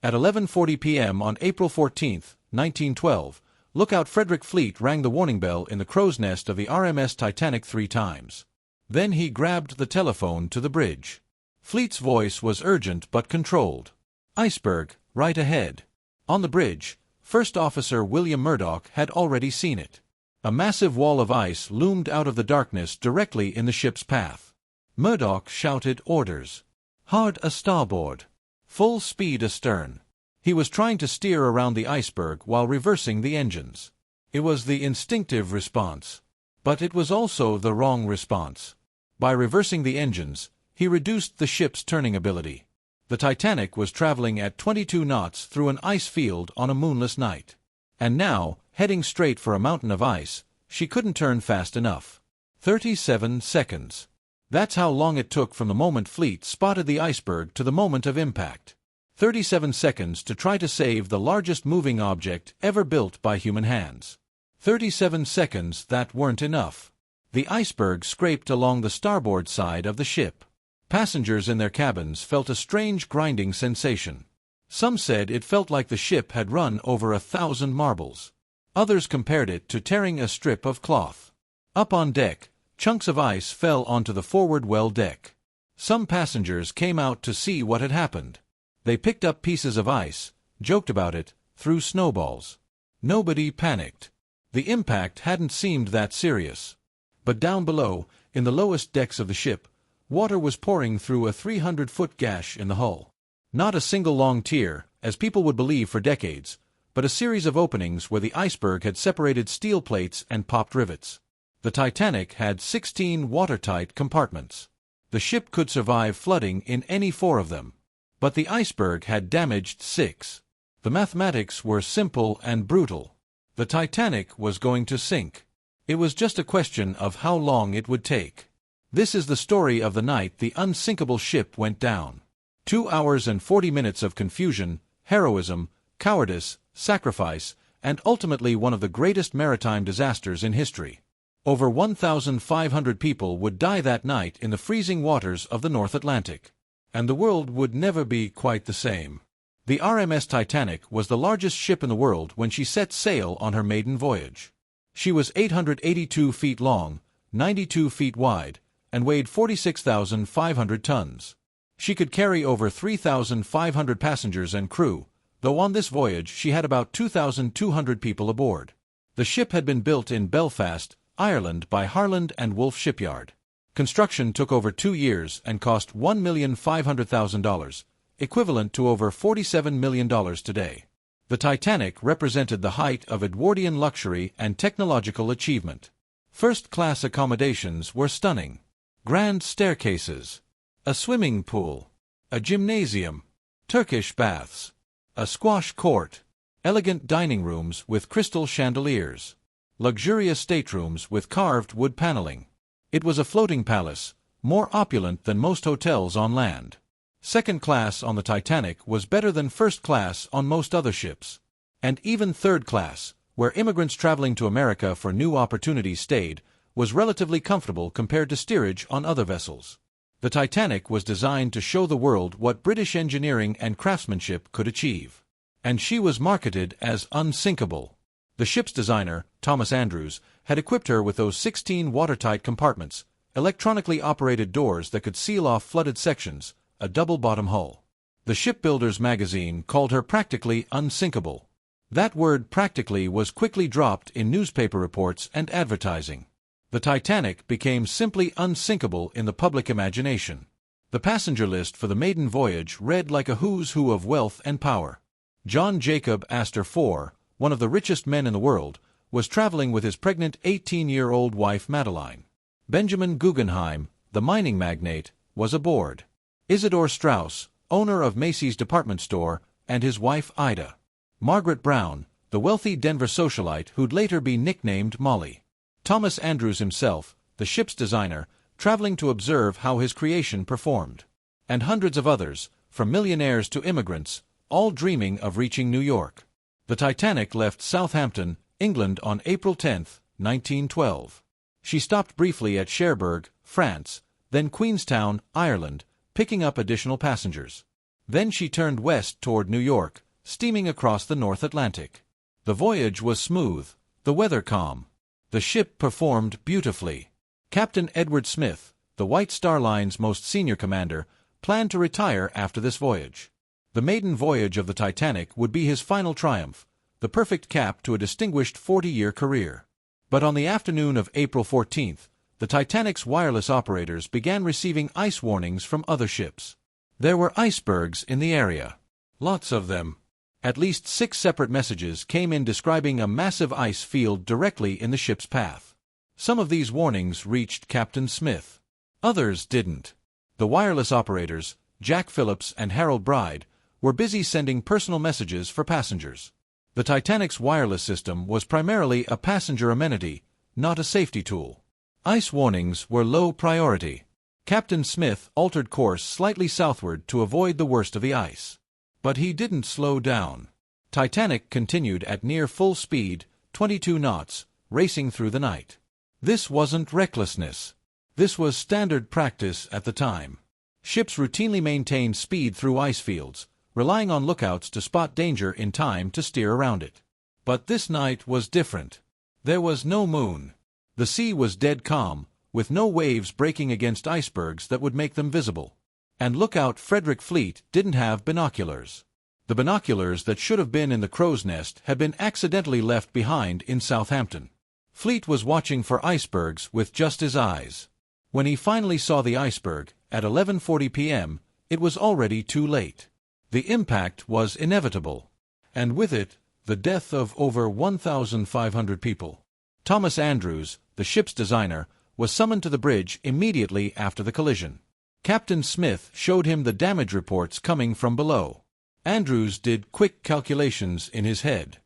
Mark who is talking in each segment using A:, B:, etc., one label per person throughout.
A: At 11:40 p.m. on April 14, 1912, Lookout Frederick Fleet rang the warning bell in the crow's nest of the RMS Titanic 3 times. Then he grabbed the telephone to the bridge. Fleet's voice was urgent but controlled. "Iceberg, right ahead." On the bridge, First Officer William Murdoch had already seen it. A massive wall of ice loomed out of the darkness directly in the ship's path. Murdoch shouted orders. "Hard a starboard. Full speed astern." He was trying to steer around the iceberg while reversing the engines. It was the instinctive response. But it was also the wrong response. By reversing the engines, he reduced the ship's turning ability. The Titanic was traveling at 22 knots through an ice field on a moonless night. And now, heading straight for a mountain of ice, she couldn't turn fast enough. 37 seconds. That's how long it took from the moment Fleet spotted the iceberg to the moment of impact. 37 seconds to try to save the largest moving object ever built by human hands. 37 seconds that weren't enough. The iceberg scraped along the starboard side of the ship. Passengers in their cabins felt a strange grinding sensation. Some said it felt like the ship had run over 1,000 marbles. Others compared it to tearing a strip of cloth. Up on deck, chunks of ice fell onto the forward well deck. Some passengers came out to see what had happened. They picked up pieces of ice, joked about it, threw snowballs. Nobody panicked. The impact hadn't seemed that serious. But down below, in the lowest decks of the ship, water was pouring through a 300-foot gash in the hull. Not a single long tier, as people would believe for decades, but a series of openings where the iceberg had separated steel plates and popped rivets. The Titanic had 16 watertight compartments. The ship could survive flooding in any 4 of them. But the iceberg had damaged 6. The mathematics were simple and brutal. The Titanic was going to sink. It was just a question of how long it would take. This is the story of the night the unsinkable ship went down. 2 hours and 40 minutes of confusion, heroism, cowardice, sacrifice, and ultimately one of the greatest maritime disasters in history. Over 1,500 people would die that night in the freezing waters of the North Atlantic. And the world would never be quite the same. The RMS Titanic was the largest ship in the world when she set sail on her maiden voyage. She was 882 feet long, 92 feet wide, and weighed 46,500 tons. She could carry over 3,500 passengers and crew, though on this voyage she had about 2,200 people aboard. The ship had been built in Belfast, Ireland by Harland and Wolff Shipyard. Construction took over 2 years and cost $1,500,000, equivalent to over $47 million today. The Titanic represented the height of Edwardian luxury and technological achievement. First-class accommodations were stunning. Grand staircases, a swimming pool, a gymnasium, Turkish baths, a squash court, elegant dining rooms with crystal chandeliers, luxurious staterooms with carved wood paneling. It was a floating palace, more opulent than most hotels on land. Second class on the Titanic was better than first class on most other ships. And even third class, where immigrants traveling to America for new opportunities stayed, was relatively comfortable compared to steerage on other vessels. The Titanic was designed to show the world what British engineering and craftsmanship could achieve. And she was marketed as unsinkable. The ship's designer, Thomas Andrews, had equipped her with those 16 watertight compartments, electronically operated doors that could seal off flooded sections, a double-bottom hull. The Shipbuilders magazine called her practically unsinkable. That word practically was quickly dropped in newspaper reports and advertising. The Titanic became simply unsinkable in the public imagination. The passenger list for the maiden voyage read like a who's who of wealth and power. John Jacob Astor IV, one of the richest men in the world, was traveling with his pregnant 18-year-old wife Madeline. Benjamin Guggenheim, the mining magnate, was aboard. Isidore Straus, owner of Macy's department store, and his wife Ida. Margaret Brown, the wealthy Denver socialite who'd later be nicknamed Molly. Thomas Andrews himself, the ship's designer, traveling to observe how his creation performed. And hundreds of others, from millionaires to immigrants, all dreaming of reaching New York. The Titanic left Southampton, England on April 10, 1912. She stopped briefly at Cherbourg, France, then Queenstown, Ireland, picking up additional passengers. Then she turned west toward New York, steaming across the North Atlantic. The voyage was smooth, the weather calm. The ship performed beautifully. Captain Edward Smith, the White Star Line's most senior commander, planned to retire after this voyage. The maiden voyage of the Titanic would be his final triumph, the perfect cap to a distinguished 40-year career. But on the afternoon of April 14th, the Titanic's wireless operators began receiving ice warnings from other ships. There were icebergs in the area. Lots of them. At least 6 separate messages came in describing a massive ice field directly in the ship's path. Some of these warnings reached Captain Smith. Others didn't. The wireless operators, Jack Phillips and Harold Bride, were busy sending personal messages for passengers. The Titanic's wireless system was primarily a passenger amenity, not a safety tool. Ice warnings were low priority. Captain Smith altered course slightly southward to avoid the worst of the ice. But he didn't slow down. Titanic continued at near full speed, 22 knots, racing through the night. This wasn't recklessness. This was standard practice at the time. Ships routinely maintained speed through ice fields, relying on lookouts to spot danger in time to steer around it. But this night was different. There was no moon. The sea was dead calm, with no waves breaking against icebergs that would make them visible. And lookout Frederick Fleet didn't have binoculars. The binoculars that should have been in the crow's nest had been accidentally left behind in Southampton. Fleet was watching for icebergs with just his eyes. When he finally saw the iceberg, at 11:40 p.m., it was already too late. The impact was inevitable. And with it, the death of over 1,500 people. Thomas Andrews, the ship's designer, was summoned to the bridge immediately after the collision. Captain Smith showed him the damage reports coming from below. Andrews did quick calculations in his head.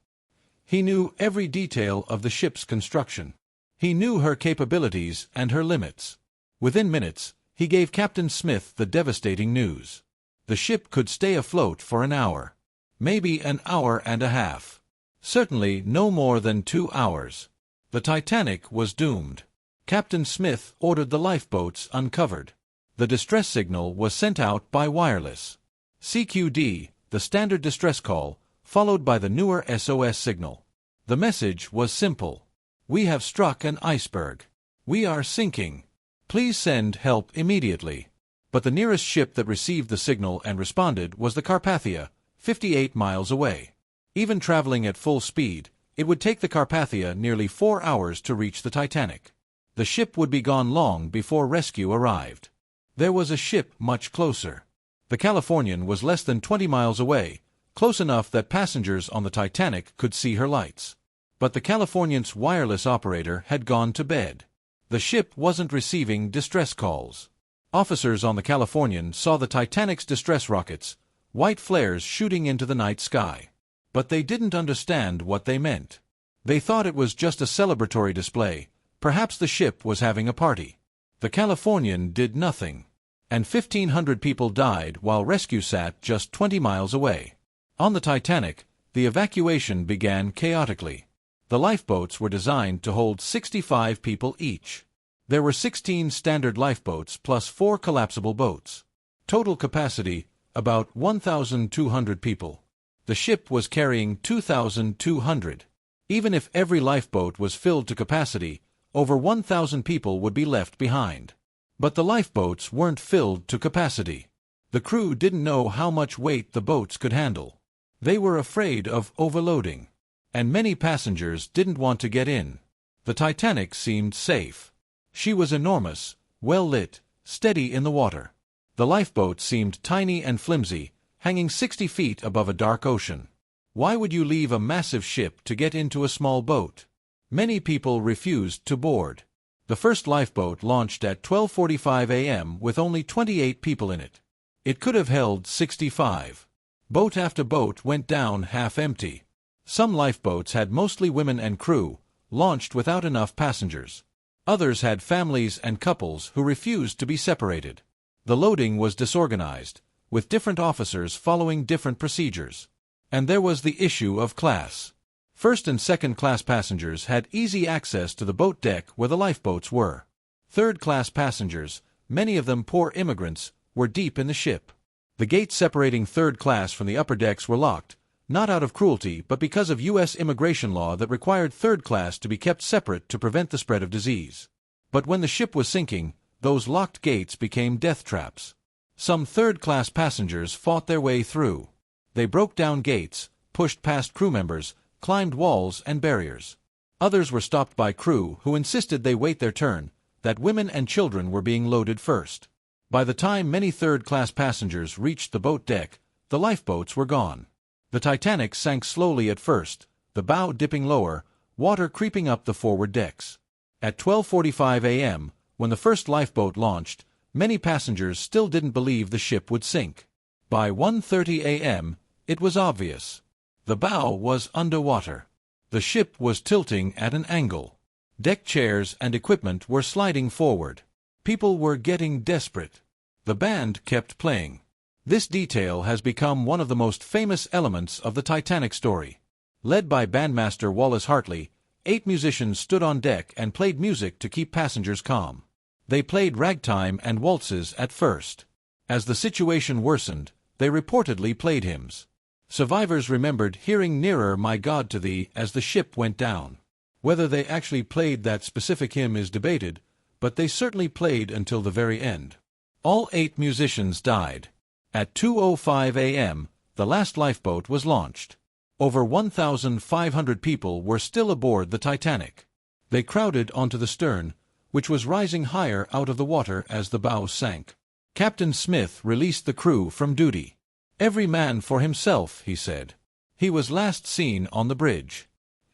A: He knew every detail of the ship's construction. He knew her capabilities and her limits. Within minutes, he gave Captain Smith the devastating news. The ship could stay afloat for an hour. Maybe an hour and a half. Certainly no more than 2 hours. The Titanic was doomed. Captain Smith ordered the lifeboats uncovered. The distress signal was sent out by wireless. CQD, the standard distress call, followed by the newer SOS signal. The message was simple. We have struck an iceberg. We are sinking. Please send help immediately. But the nearest ship that received the signal and responded was the Carpathia, 58 miles away. Even traveling at full speed, it would take the Carpathia nearly 4 hours to reach the Titanic. The ship would be gone long before rescue arrived. There was a ship much closer. The Californian was less than 20 miles away, close enough that passengers on the Titanic could see her lights. But the Californian's wireless operator had gone to bed. The ship wasn't receiving distress calls. Officers on the Californian saw the Titanic's distress rockets, white flares shooting into the night sky. But they didn't understand what they meant. They thought it was just a celebratory display. Perhaps the ship was having a party. The Californian did nothing. And 1,500 people died while rescue sat just 20 miles away. On the Titanic, the evacuation began chaotically. The lifeboats were designed to hold 65 people each. There were 16 standard lifeboats plus 4 collapsible boats. Total capacity, about 1,200 people. The ship was carrying 2,200. Even if every lifeboat was filled to capacity, over 1,000 people would be left behind. But the lifeboats weren't filled to capacity. The crew didn't know how much weight the boats could handle. They were afraid of overloading. And many passengers didn't want to get in. The Titanic seemed safe. She was enormous, well-lit, steady in the water. The lifeboat seemed tiny and flimsy, hanging 60 feet above a dark ocean. Why would you leave a massive ship to get into a small boat? Many people refused to board. The first lifeboat launched at 12:45 a.m. with only 28 people in it. It could have held 65. Boat after boat went down half empty. Some lifeboats had mostly women and crew, launched without enough passengers. Others had families and couples who refused to be separated. The loading was disorganized, with different officers following different procedures. And there was the issue of class. First and second class passengers had easy access to the boat deck where the lifeboats were. Third class passengers, many of them poor immigrants, were deep in the ship. The gates separating third class from the upper decks were locked, not out of cruelty but because of U.S. immigration law that required third class to be kept separate to prevent the spread of disease. But when the ship was sinking, those locked gates became death traps. Some third-class passengers fought their way through. They broke down gates, pushed past crew members, climbed walls and barriers. Others were stopped by crew who insisted they wait their turn, that women and children were being loaded first. By the time many third-class passengers reached the boat deck, the lifeboats were gone. The Titanic sank slowly at first, the bow dipping lower, water creeping up the forward decks. At 12:45 a.m., when the first lifeboat launched, many passengers still didn't believe the ship would sink. By 1:30 a.m., it was obvious. The bow was underwater. The ship was tilting at an angle. Deck chairs and equipment were sliding forward. People were getting desperate. The band kept playing. This detail has become one of the most famous elements of the Titanic story. Led by bandmaster Wallace Hartley, 8 musicians stood on deck and played music to keep passengers calm. They played ragtime and waltzes at first. As the situation worsened, they reportedly played hymns. Survivors remembered hearing "Nearer, My God, to Thee" as the ship went down. Whether they actually played that specific hymn is debated, but they certainly played until the very end. All 8 musicians died. At 2:05 a.m., the last lifeboat was launched. Over 1,500 people were still aboard the Titanic. They crowded onto the stern, which was rising higher out of the water as the bow sank. Captain Smith released the crew from duty. "Every man for himself," he said. He was last seen on the bridge.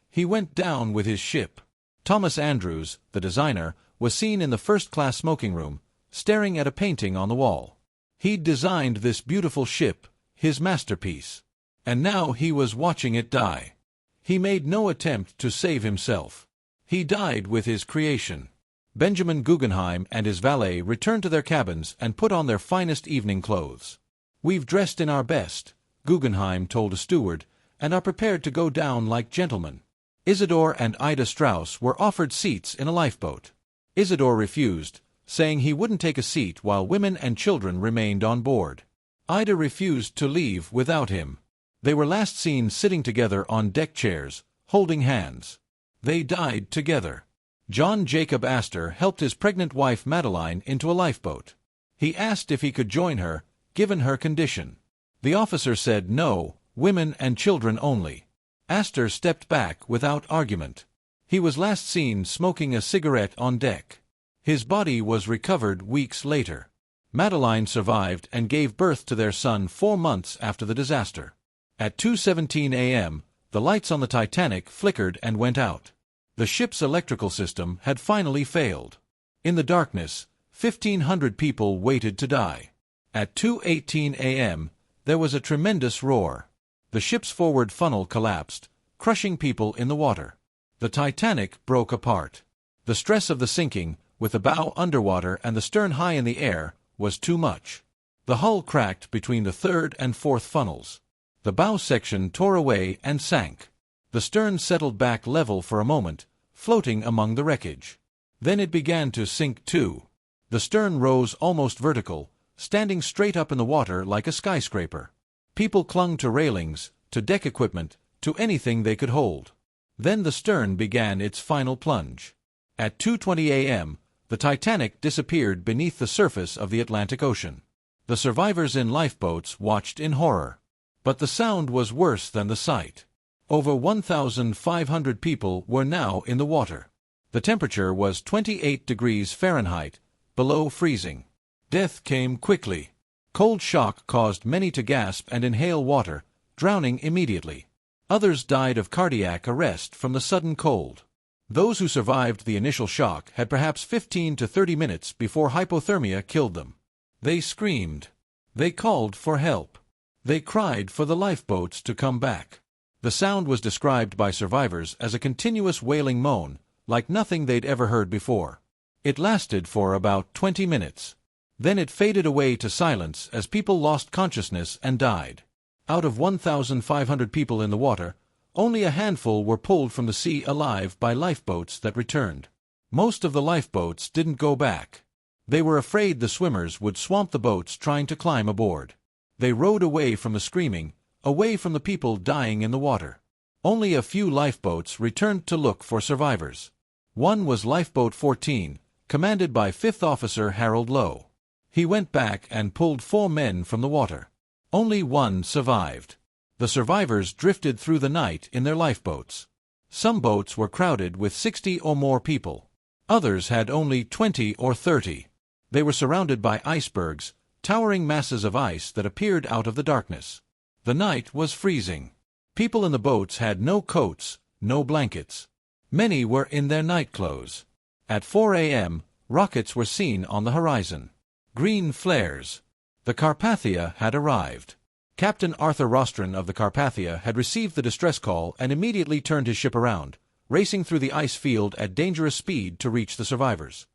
A: He went down with his ship. Thomas Andrews, the designer, was seen in the first-class smoking room, staring at a painting on the wall. He'd designed this beautiful ship, his masterpiece. And now he was watching it die. He made no attempt to save himself. He died with his creation. Benjamin Guggenheim and his valet returned to their cabins and put on their finest evening clothes. "We've dressed in our best," Guggenheim told a steward, "and are prepared to go down like gentlemen." Isidore and Ida Strauss were offered seats in a lifeboat. Isidore refused, saying he wouldn't take a seat while women and children remained on board. Ida refused to leave without him. They were last seen sitting together on deck chairs, holding hands. They died together. John Jacob Astor helped his pregnant wife Madeline into a lifeboat. He asked if he could join her, given her condition. The officer said no, women and children only. Astor stepped back without argument. He was last seen smoking a cigarette on deck. His body was recovered weeks later. Madeline survived and gave birth to their son 4 months after the disaster. At 2:17 a.m., the lights on the Titanic flickered and went out. The ship's electrical system had finally failed. In the darkness, 1,500 people waited to die. At 2:18 a.m., there was a tremendous roar. The ship's forward funnel collapsed, crushing people in the water. The Titanic broke apart. The stress of the sinking, with the bow underwater and the stern high in the air, was too much. The hull cracked between the third and fourth funnels. The bow section tore away and sank. The stern settled back level for a moment, floating among the wreckage. Then it began to sink too. The stern rose almost vertical, standing straight up in the water like a skyscraper. People clung to railings, to deck equipment, to anything they could hold. Then the stern began its final plunge. At 2:20 a.m., the Titanic disappeared beneath the surface of the Atlantic Ocean. The survivors in lifeboats watched in horror. But the sound was worse than the sight. Over 1,500 people were now in the water. The temperature was 28 degrees Fahrenheit, below freezing. Death came quickly. Cold shock caused many to gasp and inhale water, drowning immediately. Others died of cardiac arrest from the sudden cold. Those who survived the initial shock had perhaps 15 to 30 minutes before hypothermia killed them. They screamed. They called for help. They cried for the lifeboats to come back. The sound was described by survivors as a continuous wailing moan, like nothing they'd ever heard before. It lasted for about 20 minutes. Then it faded away to silence as people lost consciousness and died. Out of 1,500 people in the water, only a handful were pulled from the sea alive by lifeboats that returned. Most of the lifeboats didn't go back. They were afraid the swimmers would swamp the boats trying to climb aboard. They rowed away from the screaming, away from the people dying in the water. Only a few lifeboats returned to look for survivors. One was Lifeboat 14, commanded by 5th Officer Harold Lowe. He went back and pulled 4 men from the water. Only one survived. The survivors drifted through the night in their lifeboats. Some boats were crowded with 60 or more people. Others had only 20 or 30. They were surrounded by icebergs, towering masses of ice that appeared out of the darkness. The night was freezing. People in the boats had no coats, no blankets. Many were in their nightclothes. At 4 a.m., rockets were seen on the horizon. Green flares. The Carpathia had arrived. Captain Arthur Rostron of the Carpathia had received the distress call and immediately turned his ship around, racing through the ice field at dangerous speed to reach the survivors.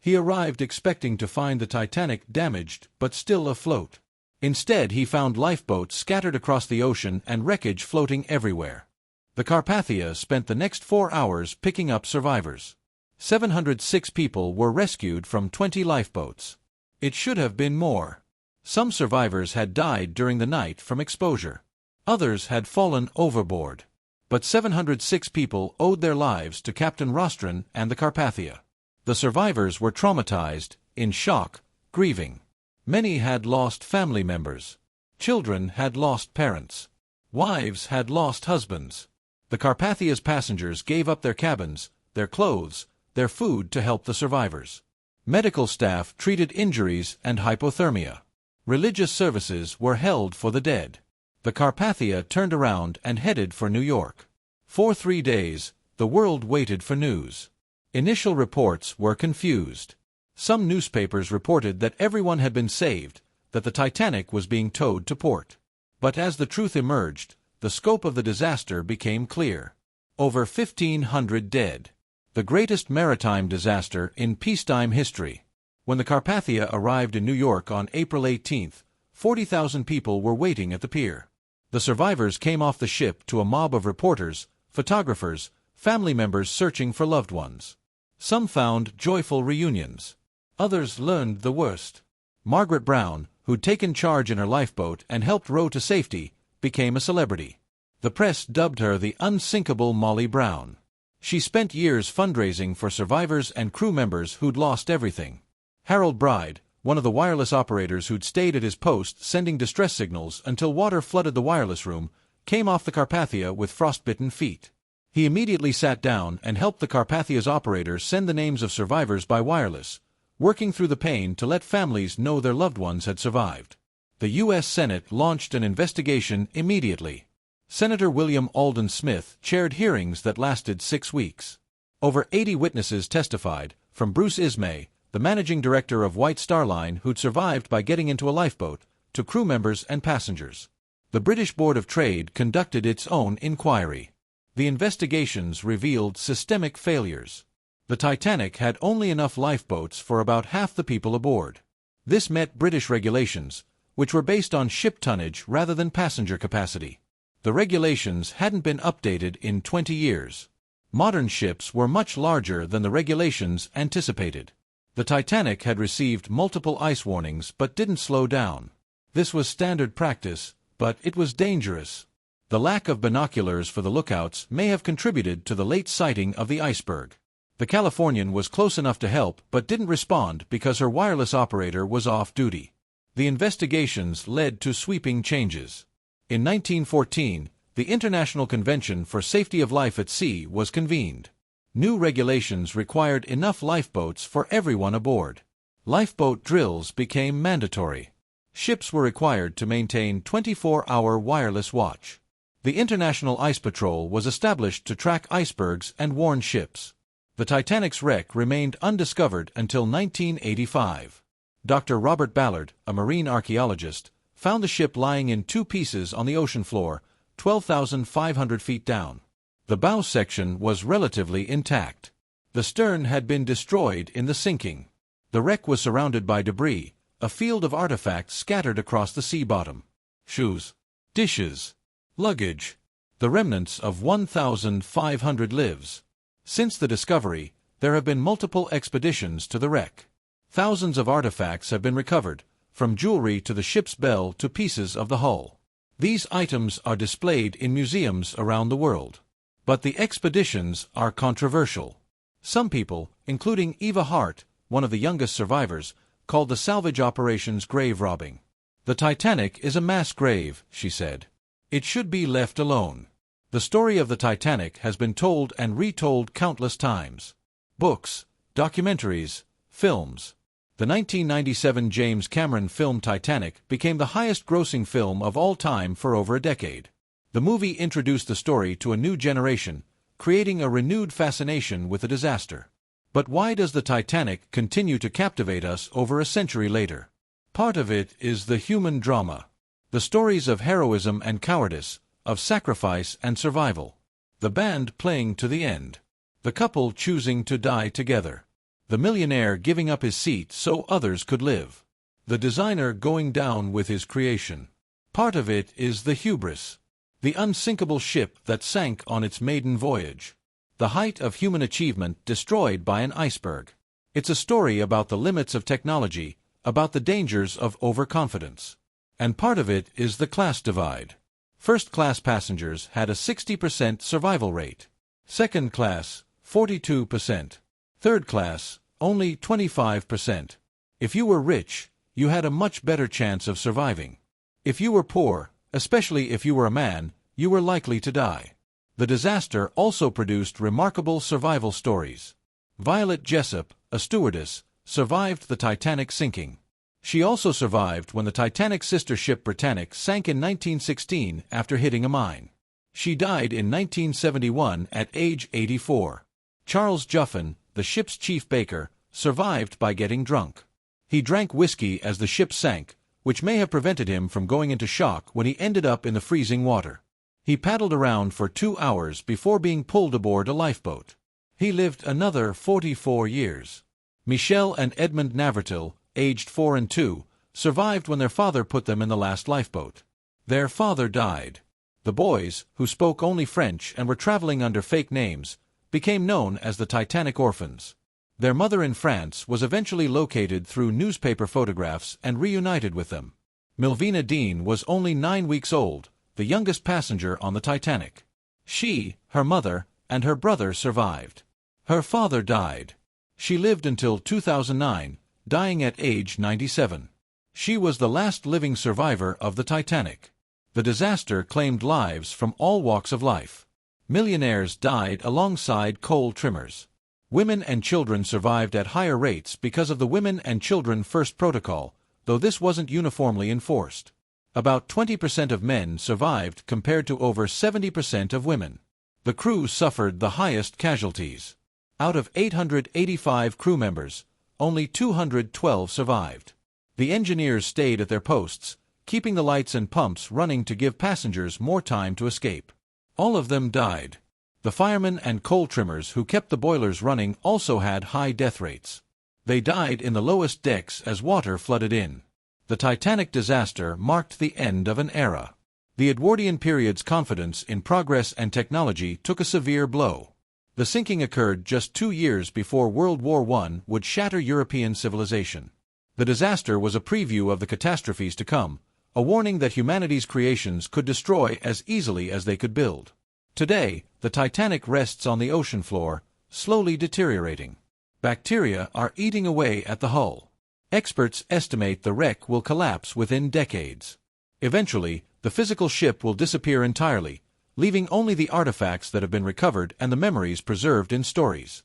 A: He arrived expecting to find the Titanic damaged but still afloat. Instead, he found lifeboats scattered across the ocean and wreckage floating everywhere. The Carpathia spent the next 4 hours picking up survivors. 706 people were rescued from 20 lifeboats. It should have been more. Some survivors had died during the night from exposure. Others had fallen overboard. But 706 people owed their lives to Captain Rostron and the Carpathia. The survivors were traumatized, in shock, grieving. Many had lost family members. Children had lost parents. Wives had lost husbands. The Carpathia's passengers gave up their cabins, their clothes, their food to help the survivors. Medical staff treated injuries and hypothermia. Religious services were held for the dead. The Carpathia turned around and headed for New York. For 3 days, the world waited for news. Initial reports were confused. Some newspapers reported that everyone had been saved, that the Titanic was being towed to port. But as the truth emerged, the scope of the disaster became clear. Over 1,500 dead. The greatest maritime disaster in peacetime history. When the Carpathia arrived in New York on April 18, 40,000 people were waiting at the pier. The survivors came off the ship to a mob of reporters, photographers, family members searching for loved ones. Some found joyful reunions. Others learned the worst. Margaret Brown, who'd taken charge in her lifeboat and helped row to safety, became a celebrity. The press dubbed her the Unsinkable Molly Brown. She spent years fundraising for survivors and crew members who'd lost everything. Harold Bride, one of the wireless operators who'd stayed at his post sending distress signals until water flooded the wireless room, came off the Carpathia with frostbitten feet. He immediately sat down and helped the Carpathia's operator send the names of survivors by wireless, working through the pain to let families know their loved ones had survived. The U.S. Senate launched an investigation immediately. Senator William Alden Smith chaired hearings that lasted 6 weeks. Over 80 witnesses testified, from Bruce Ismay, the managing director of White Star Line who'd survived by getting into a lifeboat, to crew members and passengers. The British Board of Trade conducted its own inquiry. The investigations revealed systemic failures. The Titanic had only enough lifeboats for about half the people aboard. This met British regulations, which were based on ship tonnage rather than passenger capacity. The regulations hadn't been updated in 20 years. Modern ships were much larger than the regulations anticipated. The Titanic had received multiple ice warnings but didn't slow down. This was standard practice, but it was dangerous. The lack of binoculars for the lookouts may have contributed to the late sighting of the iceberg. The Californian was close enough to help but didn't respond because her wireless operator was off duty. The investigations led to sweeping changes. In 1914, the International Convention for Safety of Life at Sea was convened. New regulations required enough lifeboats for everyone aboard. Lifeboat drills became mandatory. Ships were required to maintain 24-hour wireless watch. The International Ice Patrol was established to track icebergs and warn ships. The Titanic's wreck remained undiscovered until 1985. Dr. Robert Ballard, a marine archaeologist, found the ship lying in 2 pieces on the ocean floor, 12,500 feet down. The bow section was relatively intact. The stern had been destroyed in the sinking. The wreck was surrounded by debris, a field of artifacts scattered across the sea bottom. Shoes, dishes, luggage, the remnants of 1,500 lives. Since the discovery, there have been multiple expeditions to the wreck. Thousands of artifacts have been recovered, from jewelry to the ship's bell to pieces of the hull. These items are displayed in museums around the world. But the expeditions are controversial. Some people, including Eva Hart, one of the youngest survivors, called the salvage operations grave robbing. "The Titanic is a mass grave," she said. "It should be left alone." The story of the Titanic has been told and retold countless times. Books, documentaries, films. The 1997 James Cameron film Titanic became the highest-grossing film of all time for over a decade. The movie introduced the story to a new generation, creating a renewed fascination with the disaster. But why does the Titanic continue to captivate us over a century later? Part of it is the human drama. The stories of heroism and cowardice, of sacrifice and survival. The band playing to the end. The couple choosing to die together. The millionaire giving up his seat so others could live. The designer going down with his creation. Part of it is the hubris. The unsinkable ship that sank on its maiden voyage. The height of human achievement destroyed by an iceberg. It's a story about the limits of technology, about the dangers of overconfidence. And part of it is the class divide. First-class passengers had a 60% survival rate. Second class, 42%. Third class, only 25%. If you were rich, you had a much better chance of surviving. If you were poor, especially if you were a man, you were likely to die. The disaster also produced remarkable survival stories. Violet Jessop, a stewardess, survived the Titanic sinking. She also survived when the Titanic's sister ship Britannic sank in 1916 after hitting a mine. She died in 1971 at age 84. Charles Juffin, the ship's chief baker, survived by getting drunk. He drank whiskey as the ship sank, which may have prevented him from going into shock when he ended up in the freezing water. He paddled around for 2 hours before being pulled aboard a lifeboat. He lived another 44 years. Michelle and Edmund Navertil, aged 4 and 2, survived when their father put them in the last lifeboat. Their father died. The boys, who spoke only French and were traveling under fake names, became known as the Titanic orphans. Their mother in France was eventually located through newspaper photographs and reunited with them. Milvina Dean was only 9 weeks old, the youngest passenger on the Titanic. She, her mother, and her brother survived. Her father died. She lived until 2009, dying at age 97. She was the last living survivor of the Titanic. The disaster claimed lives from all walks of life. Millionaires died alongside coal trimmers. Women and children survived at higher rates because of the Women and Children First Protocol, though this wasn't uniformly enforced. About 20% of men survived compared to over 70% of women. The crew suffered the highest casualties. Out of 885 crew members, only 212 survived. The engineers stayed at their posts, keeping the lights and pumps running to give passengers more time to escape. All of them died. The firemen and coal trimmers who kept the boilers running also had high death rates. They died in the lowest decks as water flooded in. The Titanic disaster marked the end of an era. The Edwardian period's confidence in progress and technology took a severe blow. The sinking occurred just 2 years before World War I would shatter European civilization. The disaster was a preview of the catastrophes to come, a warning that humanity's creations could destroy as easily as they could build. Today, the Titanic rests on the ocean floor, slowly deteriorating. Bacteria are eating away at the hull. Experts estimate the wreck will collapse within decades. Eventually, the physical ship will disappear entirely, leaving only the artifacts that have been recovered and the memories preserved in stories.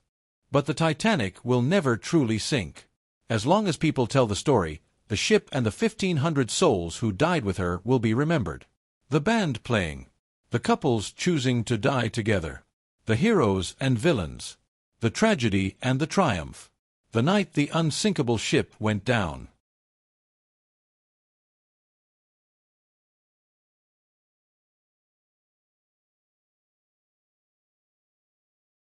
A: But the Titanic will never truly sink. As long as people tell the story, the ship and the 1,500 souls who died with her will be remembered. The band playing. The couples choosing to die together. The heroes and villains. The tragedy and the triumph. The night the unsinkable ship went down.